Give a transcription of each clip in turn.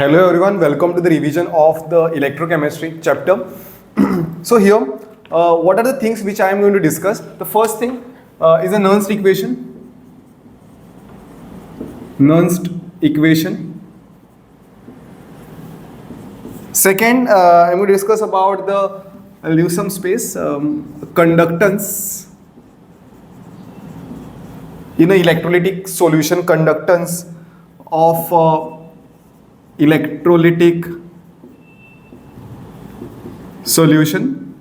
Hello everyone, welcome to the revision of the electrochemistry chapter. So here, what are the things which I am going to discuss? The first thing is a Nernst equation. Nernst equation. Second, I am going to discuss about the, I'll leave some space, conductance. In an electrolytic solution, conductance of electrolytic solution.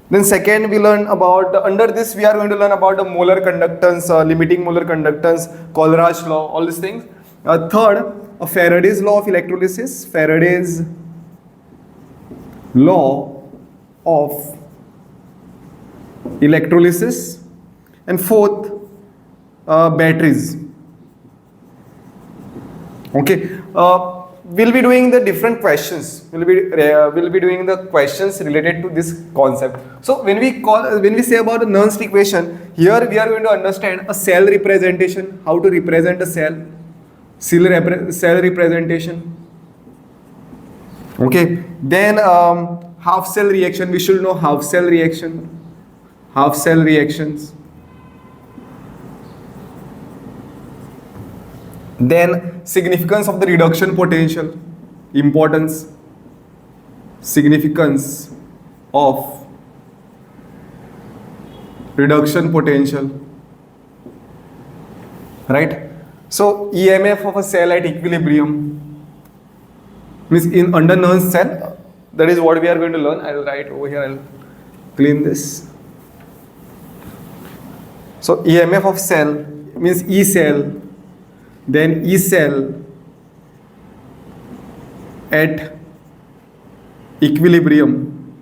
Then second we learn about, under this we are going to learn about the molar conductance, limiting molar conductance, Coleridge law, all these things. Third, Faraday's law of electrolysis, Faraday's law of electrolysis. And fourth, batteries. Okay, we'll be doing the different questions. We'll be doing the questions related to this concept. So when we say about the Nernst equation, here we are going to understand a cell representation, how to represent a cell representation. Okay, then half cell reaction. We should know half cell reactions. Then significance of the reduction potential, importance, significance of reduction potential, right? So EMF of a cell at equilibrium means in under Nernst cell, that is what we are going to learn. I will write over here, I will clean this. So EMF of cell means E cell. Then E cell at equilibrium.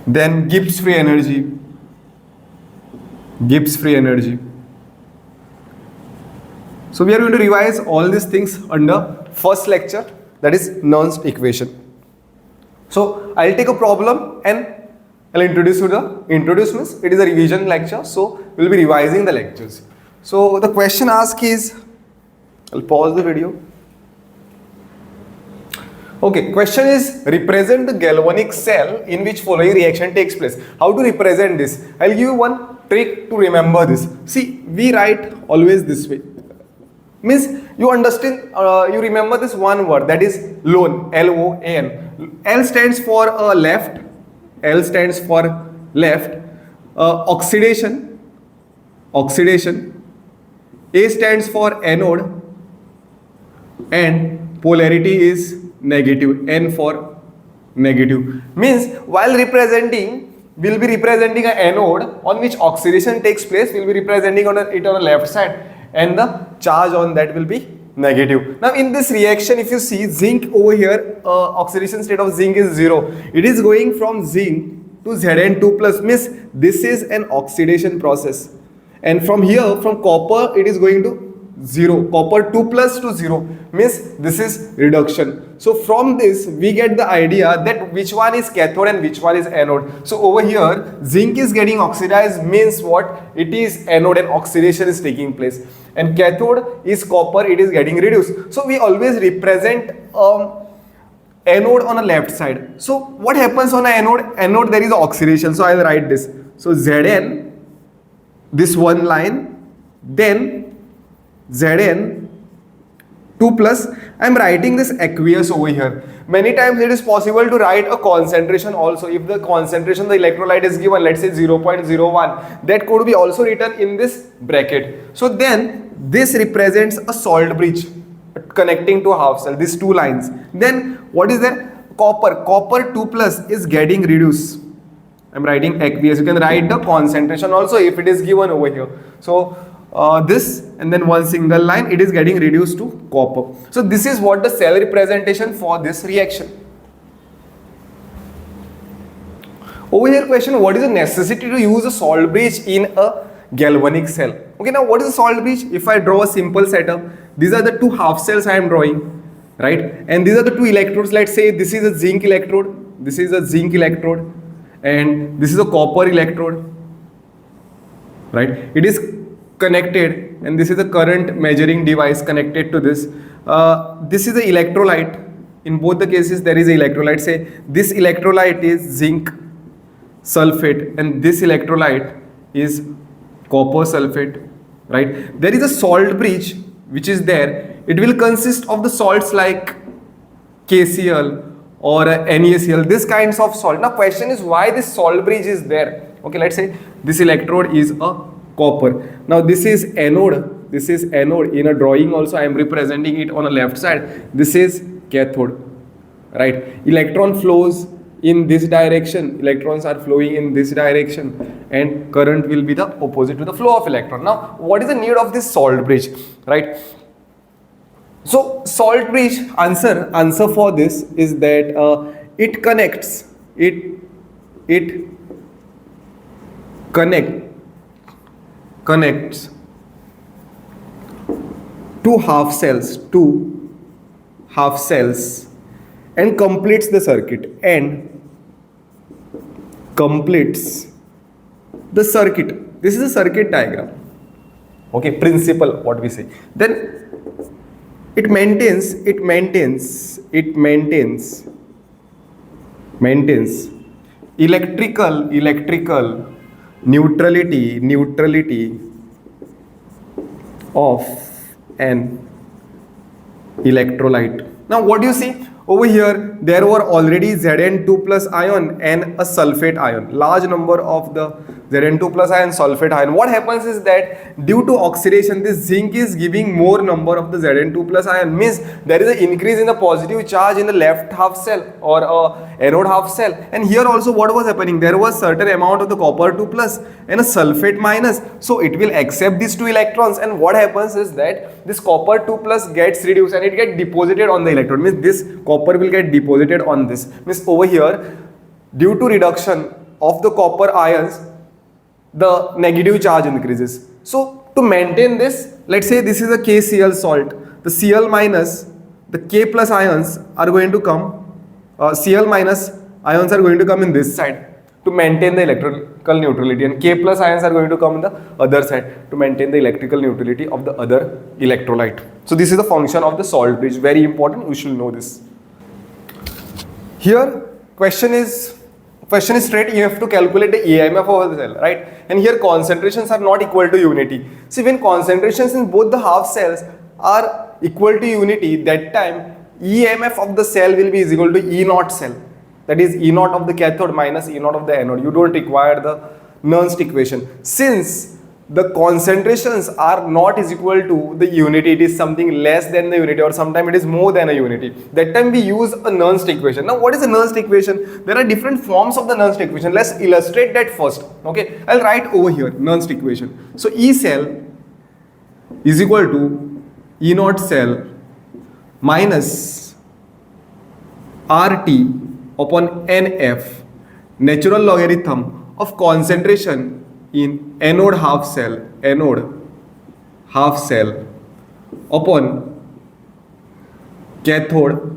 Then Gibbs free energy. So we are going to revise all these things under first lecture, that is Nernst equation. So I'll take a problem and I'll introduce means it is a revision lecture, so we'll be revising the lectures. So the question asked is, I'll pause the video. Okay, question is, represent the galvanic cell in which following reaction takes place. How to represent this? I'll give you one trick to remember this. See, we write always this way. Means you understand, you remember this one word, that is LOAN, L-O-A-N. L stands for left. L stands for left. Oxidation. A stands for anode, and polarity is negative, N for negative. Means while representing, we'll be representing an anode on which oxidation takes place. We'll be representing it on the left side, and the charge on that will be negative. Now in this reaction, if you see zinc over here, oxidation state of zinc is 0. It is going from zinc to Zn2 plus, means this is an oxidation process. And from here, from copper, it is going to 0. Copper 2 plus to 0 means this is reduction. So from this, we get the idea that which one is cathode and which one is anode. So over here, zinc is getting oxidized means what? It is anode and oxidation is taking place. And cathode is copper, it is getting reduced. So we always represent anode on the left side. So what happens on an anode? Anode, there is oxidation. So I will write this. So Zn, this one line, then Zn 2 plus. I am writing this aqueous over here. Many times it is possible to write a concentration also. If the concentration of the electrolyte is given, let's say 0.01, that could be also written in this bracket. So then this represents a salt bridge connecting to a half cell, these two lines. Then what is there? Copper 2 plus is getting reduced. I'm writing aqueous. You can write the concentration also if it is given over here. So this and then one single line, it is getting reduced to copper. So this is what the cell representation for this reaction. Over here question, what is the necessity to use a salt bridge in a galvanic cell? Okay, now what is a salt bridge? If I draw a simple setup, these are the two half cells I am drawing, right? And these are the two electrodes. Let's say this is a zinc electrode, this is a zinc electrode, and this is a copper electrode, right? It is connected and this is a current measuring device connected to this. This is the electrolyte. In both the cases there is an electrolyte. Say this electrolyte is zinc sulfate and this electrolyte is copper sulfate, right? There is a salt bridge which is there. It will consist of the salts like KCl or NaCl, this kinds of salt. Now question is why this salt bridge is there. Okay, let's say this electrode is a copper. Now this is anode. This is anode. In a drawing also I am representing it on the left side. This is cathode, right? Electron flows in this direction. Electrons are flowing in this direction and current will be the opposite to the flow of electron. Now what is the need of this salt bridge, right? So salt bridge answer for this is that it connects two half cells and completes the circuit This is a circuit diagram. Okay, principle what we say. Then it maintains electrical neutrality of an electrolyte. Now what do you see? Over here there were already Zn2 plus ion and a sulfate ion. Large number of the Zn2 plus ion, sulfate ion. What happens is that due to oxidation this zinc is giving more number of the Zn2 plus ion, means there is an increase in the positive charge in the left half cell or anode half cell. And here also what was happening? There was certain amount of the copper 2 plus and a sulfate minus. So it will accept these two electrons, and what happens is that this copper 2 plus gets reduced and it gets deposited on the electrode. Means this copper will get deposited on this. Means over here due to reduction of the copper ions the negative charge increases. So to maintain this, let's say this is a KCl salt. The Cl minus, the K plus ions are going to come, Cl minus ions are going to come in this side to maintain the electrical neutrality, and K plus ions are going to come in the other side to maintain the electrical neutrality of the other electrolyte. So this is the function of the salt bridge. Very important, you should know this. Here question is straight, you have to calculate the EMF of the cell, right? And here concentrations are not equal to unity. See, when concentrations in both the half cells are equal to unity, that time EMF of the cell will be is equal to E naught cell. That is E naught of the cathode minus E naught of the anode. You don't require the Nernst equation. Since the concentrations are not is equal to the unity, it is something less than the unity or sometimes it is more than a unity. That time we use a Nernst equation. Now what is a Nernst equation? There are different forms of the Nernst equation. Let's illustrate that first. Okay, I'll write over here Nernst equation. So E cell is equal to E naught cell minus RT upon NF, natural logarithm of concentration in anode half cell upon cathode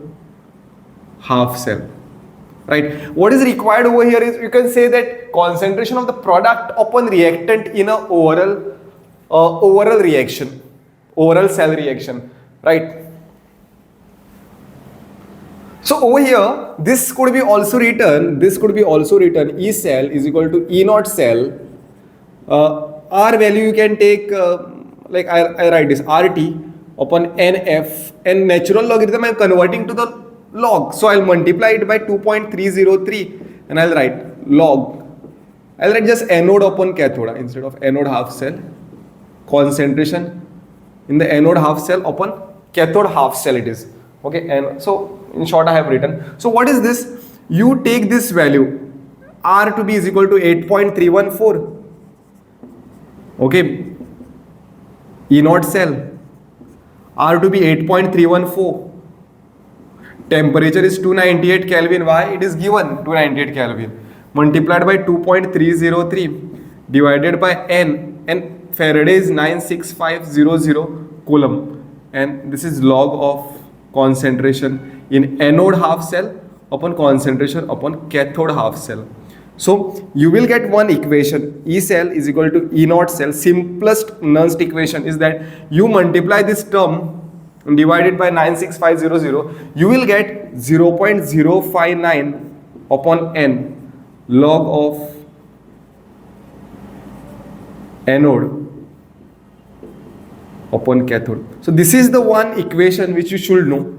half cell, right? What is required over here is, you can say that concentration of the product upon reactant in a oral cell reaction, right? So over here this could be also written E cell is equal to E naught cell. R value you can take like I write this RT upon NF, and natural logarithm I am converting to the log, so I'll multiply it by 2.303 and I'll write log. I'll write just anode upon cathode instead of anode half cell, concentration in the anode half cell upon cathode half cell it is. Okay, and so in short I have written. So what is this? You take this value R to be is equal to 8.314. Okay, E naught cell, R to be 8.314. Temperature is 298 Kelvin. Why? It is given 298 Kelvin. Multiplied by 2.303 divided by N, and Faraday is 96500 Coulomb. And this is log of concentration in anode half cell upon concentration upon cathode half cell. So you will get one equation, E cell is equal to E naught cell. Simplest Nernst equation is that you multiply this term divided by 96500, you will get 0.059 upon n log of anode upon cathode. So this is the one equation which you should know.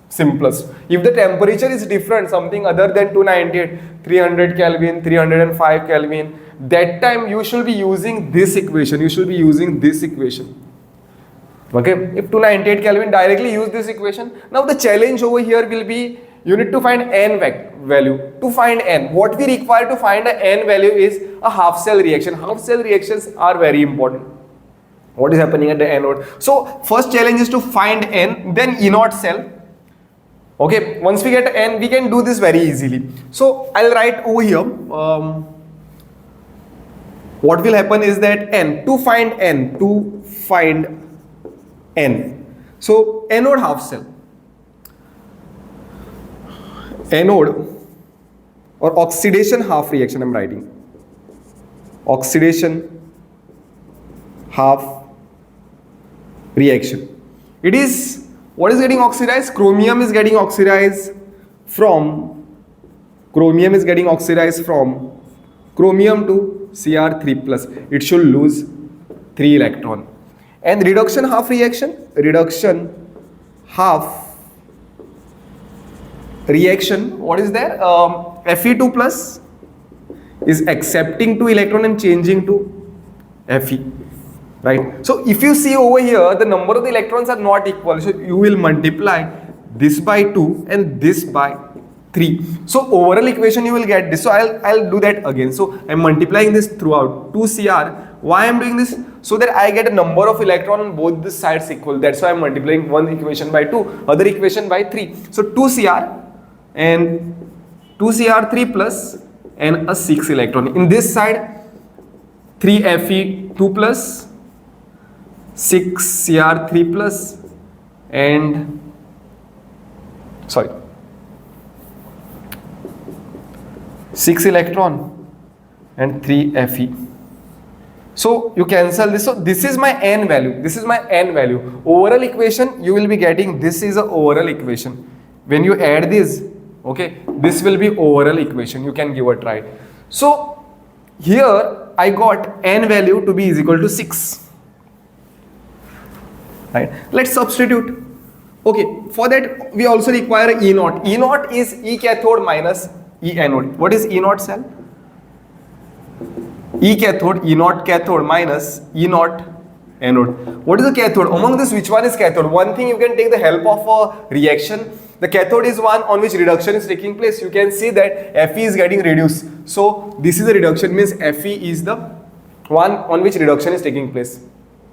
Simplest. If the temperature is different, something other than 298, 300 Kelvin, 305 Kelvin, that time you should be using this equation. You should be using this equation. Okay, if 298 Kelvin, directly use this equation. Now the challenge over here will be, you need to find n value. To find n, what we require to find a n value is a half cell reaction. Half cell reactions are very important. What is happening at the anode? So first challenge is to find n, then E naught cell. Okay, once we get n, we can do this very easily. So I'll write over here, what will happen is that to find n. So anode half cell. Anode or oxidation half reaction I'm writing. Oxidation half reaction. It is, what is getting oxidized? Chromium is getting oxidized from chromium to Cr3 plus. It should lose 3 electron. And reduction half reaction, what is there? Fe2 plus is accepting 2 electron and changing to Fe. Right? So if you see over here, the number of the electrons are not equal. So you will multiply this by 2 and this by 3. So overall equation you will get this. So I'll do that again. So I'm multiplying this throughout 2Cr. Why I'm doing this? So that I get a number of electron on both the sides equal. That's why I'm multiplying one equation by 2, other equation by 3. So 2Cr and 2Cr3 plus and a 6 electron. In this side 3 Fe2 plus, 6 Cr3 plus and 6 electron and 3 Fe. So you cancel this. So this is my n value. Overall equation you will be getting, this is a overall equation. When you add this, okay, this will be overall equation. You can give a try. So here I got n value to be is equal to 6. Right? Let's substitute. Okay, for that we also require E naught. E naught is E cathode minus E anode. What is E naught cell? E cathode, E naught cathode minus E naught anode. What is the cathode? Among this, which one is cathode? One thing, you can take the help of a reaction. The cathode is one on which reduction is taking place. You can see that Fe is getting reduced. So this is a reduction, means Fe is the one on which reduction is taking place.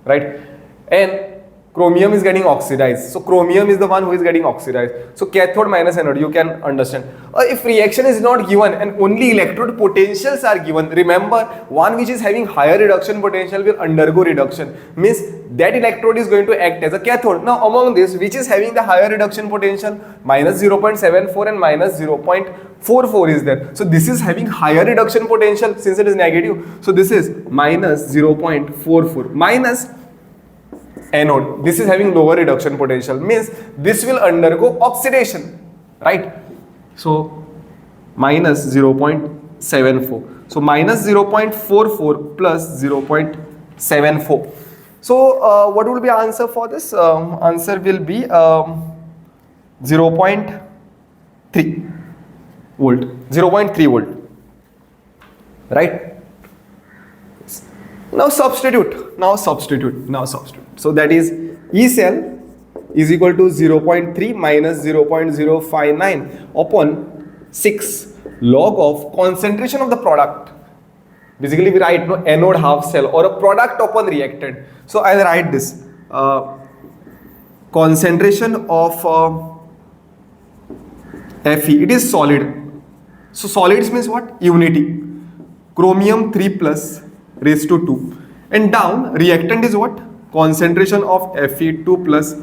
Right? And chromium is getting oxidized. So chromium is the one who is getting oxidized. So cathode minus anode, you can understand. If reaction is not given and only electrode potentials are given, remember, one which is having higher reduction potential will undergo reduction. Means that electrode is going to act as a cathode. Now among this, which is having the higher reduction potential, minus 0.74 and minus 0.44 is there. So this is having higher reduction potential since it is negative. So this is minus 0.44 minus anode. This is having lower reduction potential, means this will undergo oxidation, right? So minus 0.74. So minus 0.44 plus 0.74. So what will be answer for this? Answer will be 0.3 volt. 0.3 volt. Right? Now substitute. So that is E cell is equal to 0.3 minus 0.059 upon 6 log of concentration of the product. Basically we write anode half cell or a product upon reactant. So I'll write this concentration of Fe. It is solid. So solids means what? Unity. Chromium 3 plus raised to 2. And down reactant is what? Concentration of Fe2 plus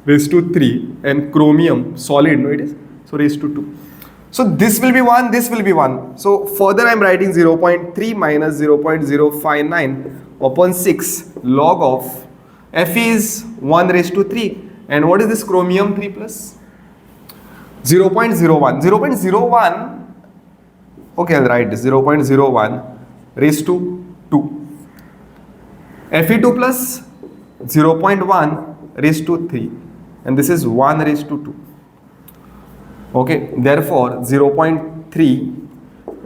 raised to 3 and chromium solid, no, it is, so raised to 2. So this will be 1, this will be 1. So further I am writing 0.3 minus 0.059 upon 6 log of Fe is 1 raised to 3. And what is this chromium 3 plus? 0.01. 0.01, okay, I'll write this, 0.01 raised to 2. Fe2 plus 0.1 raised to 3. And this is 1 raised to 2. Okay, therefore 0.3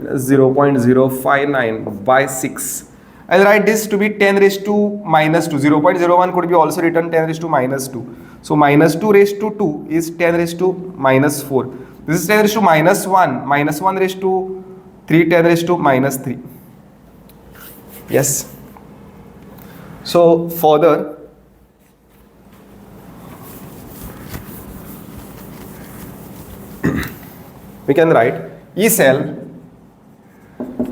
0.059 by 6. I'll write this to be 10 raised to minus 2. 0.01 could be also written 10 raised to minus 2. So minus 2 raised to 2 is 10 raised to minus 4. This is 10 raised to minus 1. Minus 1 raised to 3, 10 raised to minus 3. Yes. So further, we can write E cell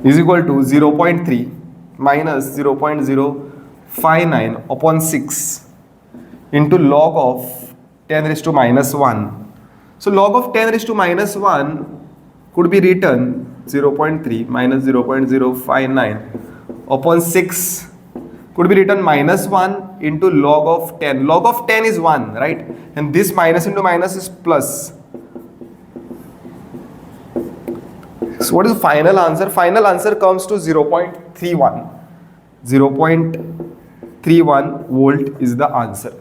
is equal to 0.3 minus 0.059 upon 6 into log of 10 raised to minus 1. So log of 10 raised to minus 1 could be written 0.3 minus 0.059 upon 6 could be written minus 1 into log of 10. Log of 10 is 1, right? And this minus into minus is plus. So what is the final answer? Final answer comes to 0.31. 0.31 volt is the answer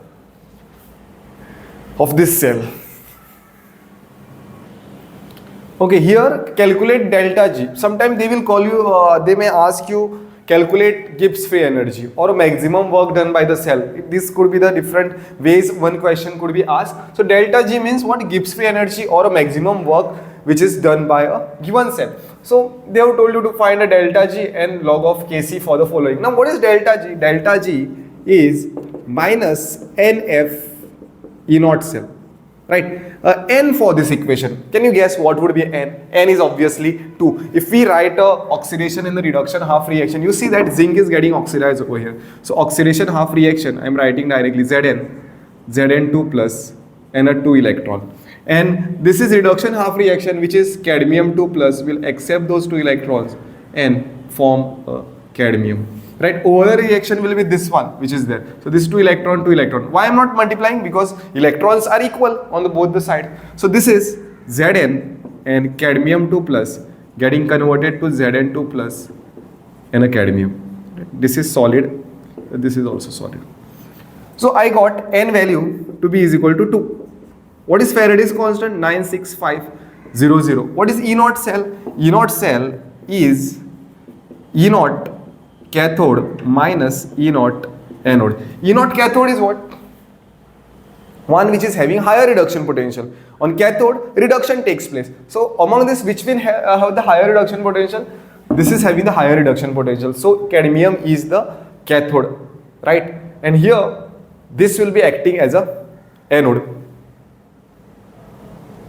of this cell. Okay, here calculate delta G. Sometimes they will call you, they may ask you calculate Gibbs free energy or maximum work done by the cell. This could be the different ways one question could be asked. So delta G means what? Gibbs free energy or a maximum work which is done by a given cell. So they have told you to find a delta G and log of Kc for the following. Now what is delta G? Delta G is minus NF E0 cell, right? N for this equation. Can you guess what would be N? N is obviously 2. If we write oxidation in the reduction half reaction, you see that zinc is getting oxidized over here. So oxidation half reaction, I am writing directly Zn2 plus and a 2 electron. And this is reduction half reaction, which is cadmium 2 plus will accept those 2 electrons and form cadmium. Right, over reaction will be this one which is there. So this 2 electron, 2 electron. Why I am not multiplying? Because electrons are equal on both the sides. So this is Zn and cadmium 2 plus getting converted to Zn2 plus and a cadmium. This is solid, this is also solid. So I got N value to be is equal to 2. What is Faraday's constant? 96500. What is E0 cell? E0 cell is E0 cathode minus E0 anode. E0 cathode is what? One which is having higher reduction potential. On cathode, reduction takes place. So among this, which will have the higher reduction potential? This is having the higher reduction potential. So cadmium is the cathode, right? And here, this will be acting as a anode,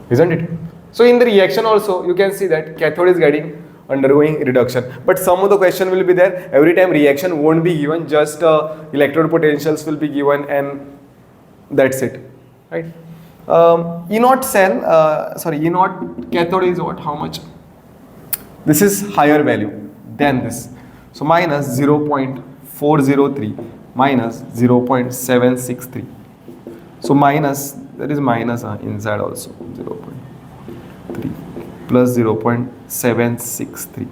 isn't it? So in the reaction also, you can see that cathode is getting undergoing reduction, but some of the question will be there. Every time reaction won't be given, just electrode potentials will be given, and that's it, right? E0 cell, E0 cathode is what? How much? This is higher value than this. So minus 0.403 minus 0.763. So minus, there is minus inside also, 0.3 plus 0.763.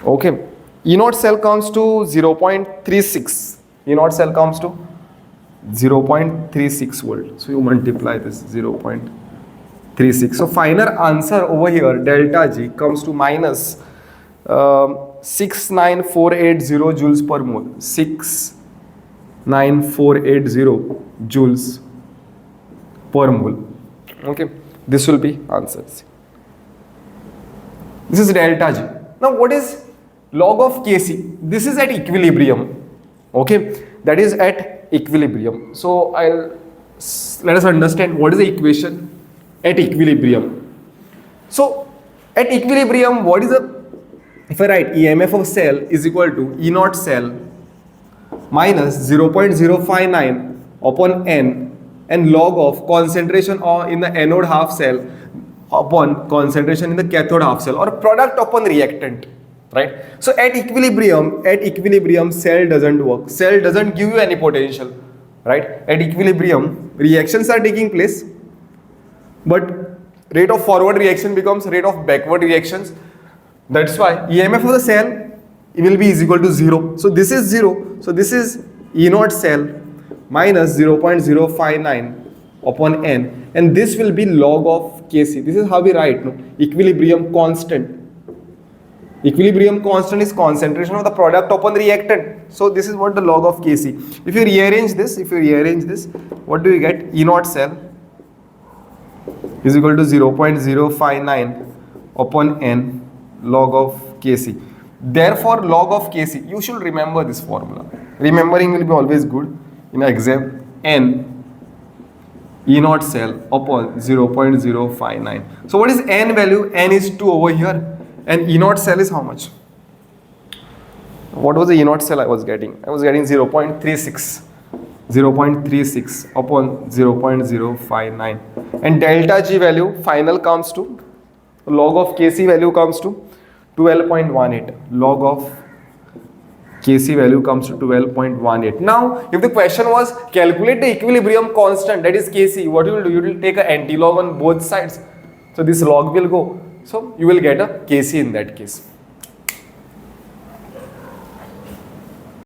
Okay, E0 cell comes to 0.36. E0 cell comes to 0.36 volt. So you multiply this 0.36. So final answer over here, delta G comes to minus 69480 joules per mole. 69480 joules per mole. Okay, this will be answers. This is delta G. Now what is log of Kc? This is at equilibrium. Okay, that is at equilibrium. So let us understand what is the equation at equilibrium. So at equilibrium, what is the, if I write EMF of cell is equal to E0 cell minus 0.059 upon N and log of concentration in the anode half cell. upon concentration in the cathode half cell, or product upon reactant, right? So at equilibrium cell doesn't work, cell doesn't give you any potential, right? At equilibrium reactions are taking place, but rate of forward reaction becomes rate of backward reactions. That's why EMF of the cell will be is equal to 0. So this is 0. So this is E0 cell minus 0.059 upon N, and this will be log of Kc. This is how we write, no? Equilibrium constant. Equilibrium constant is concentration of the product upon reactant. So this is what the log of Kc. If you rearrange this, what do you get? E0 cell is equal to 0.059 upon N log of Kc. Therefore, log of Kc, you should remember this formula. Remembering will be always good in exam. N E0 cell upon 0.059. So what is N value? N is 2 over here. And E0 cell is how much? What was the E0 cell I was getting? I was getting 0.36. 0.36 upon 0.059. And delta G value final comes to, log of Kc value comes to 12.18. Log of Kc value comes to 12.18. Now, if the question was calculate the equilibrium constant, that is Kc, what you will do? You will take an anti-log on both sides. So this log will go. So you will get a Kc in that case.